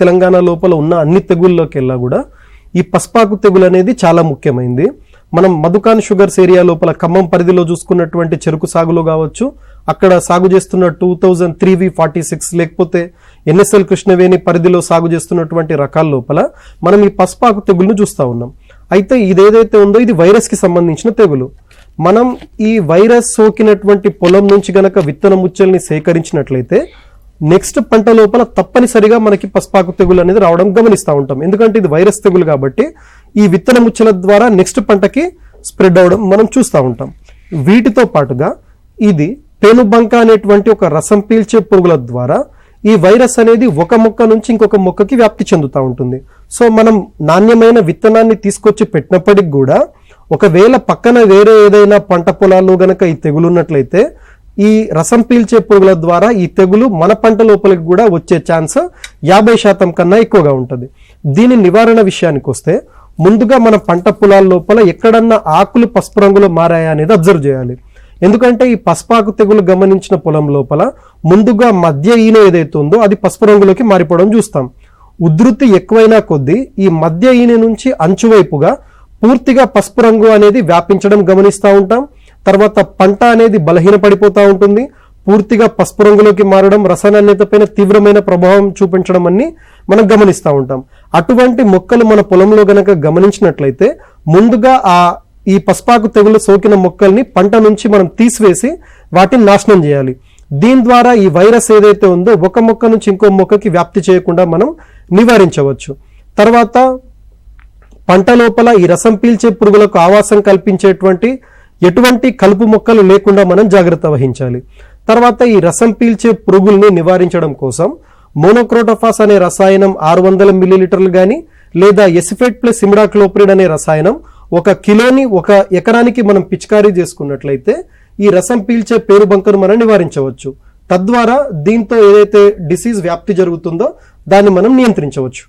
తెలంగాణ లోపల ఉన్న అన్ని తెగుళ్ళలోకెల్లా కూడా ఈ పసుపాకు తెగులు అనేది చాలా ముఖ్యమైనది. మనం మధుకాన్ షుగర్స్ ఏరియా లోపల ఖమ్మం పరిధిలో చూసుకున్నటువంటి చెరుకు సాగులో కావచ్చు, అక్కడ సాగు చేస్తున్న 2003V46 లేకపోతే ఎన్ఎస్ఎల్ కృష్ణవేణి పరిధిలో సాగు చేస్తున్నటువంటి రకాల లోపల మనం ఈ పసుపాకు తెగులును చూస్తూ ఉన్నాం. అయితే ఇదేదైతే ఉందో ఇది వైరస్ కి సంబంధించిన తెగులు. మనం ఈ వైరస్ సోకినటువంటి పొలం నుంచి గనక విత్తన ముచ్చల్ని సేకరించినట్లయితే నెక్స్ట్ పంట లోపల తప్పనిసరిగా మనకి పసుపాకు తెగులు అనేది రావడం గమనిస్తూ ఉంటాం. ఎందుకంటే ఇది వైరస్ తెగులు కాబట్టి ఈ విత్తన ముచ్చల ద్వారా నెక్స్ట్ పంటకి స్ప్రెడ్ అవడం మనం చూస్తూ ఉంటాం. వీటితో పాటుగా ఇది పేనుబంక అనేటువంటి ఒక రసం పీల్చే పురుగుల ద్వారా ఈ వైరస్ అనేది ఒక మొక్క నుంచి ఇంకొక మొక్కకి వ్యాప్తి చెందుతూ ఉంటుంది. సో మనం నాణ్యమైన విత్తనాన్ని తీసుకొచ్చి పెట్టినప్పటికి కూడా ఒకవేళ పక్కన వేరే ఏదైనా పంట పొలాల్లో గనక ఈ తెగులు ఉన్నట్లయితే ఈ రసం పీల్చే పురుగుల ద్వారా ఈ తెగులు మన పంట లోపలికి కూడా వచ్చే ఛాన్స్ 50% కన్నా ఎక్కువగా ఉంటుంది. దీని నివారణ విషయానికి వస్తే ముందుగా మన పంట పొలాల లోపల ఎక్కడన్నా ఆకులు పసుపు రంగులో మారాయా అనేది అబ్జర్వ్ చేయాలి. ఎందుకంటే ఈ పసుపాకు తెగులు గమనించిన పొలం లోపల ముందుగా మధ్య ఈనె ఏదైతే ఉందో అది పసుపు రంగులోకి మారిపోవడం చూస్తాం. ఉధృతి ఎక్కువైనా కొద్దీ ఈ మధ్య ఈనె నుంచి అంచువైపుగా పూర్తిగా పసుపు రంగు అనేది వ్యాపించడం గమనిస్తూ ఉంటాం. తర్వాత పంట అనేది బలహీనపడిపోతూ ఉంటుంది, పూర్తిగా పసుపు రంగులోకి మారడం, రసాయనాన్యత పైన తీవ్రమైన ప్రభావం చూపించడం అన్ని మనం గమనిస్తూ ఉంటాం. అటువంటి మొక్కలు మన పొలంలో గనక గమనించినట్లయితే ముందుగా ఈ పసుపాకు తెగులు సోకిన మొక్కల్ని పంట నుంచి మనం తీసివేసి వాటిని నాశనం చేయాలి. దీని ద్వారా ఈ వైరస్ ఏదైతే ఉందో ఒక మొక్క నుంచి ఇంకో మొక్కకి వ్యాప్తి చేయకుండా మనం నివారించవచ్చు. తర్వాత పంట లోపల ఈ రసం పీల్చే పురుగులకు ఆవాసం కల్పించేటువంటి ఎటువంటి కలుపు మొక్కలు లేకుండా మనం జాగ్రత్త వహించాలి. తర్వాత ఈ రసం పీల్చే పురుగుల్ని నివారించడం కోసం మోనోక్రోటోఫాస్ అనే రసాయనం 600 మిల్లీలీటర్లు కానీ లేదా ఎసిఫేట్ ప్లస్ ఇమిడాక్లోప్రిడ్ అనే రసాయనం 1 కిలోని 1 ఎకరానికి మనం పిచికారీ చేసుకున్నట్లయితే ఈ రసం పీల్చే పేనుబంకను మనం నివారించవచ్చు. తద్వారా దీంతో ఏదైతే డిసీజ్ వ్యాప్తి జరుగుతుందో దాన్ని మనం నియంత్రించవచ్చు.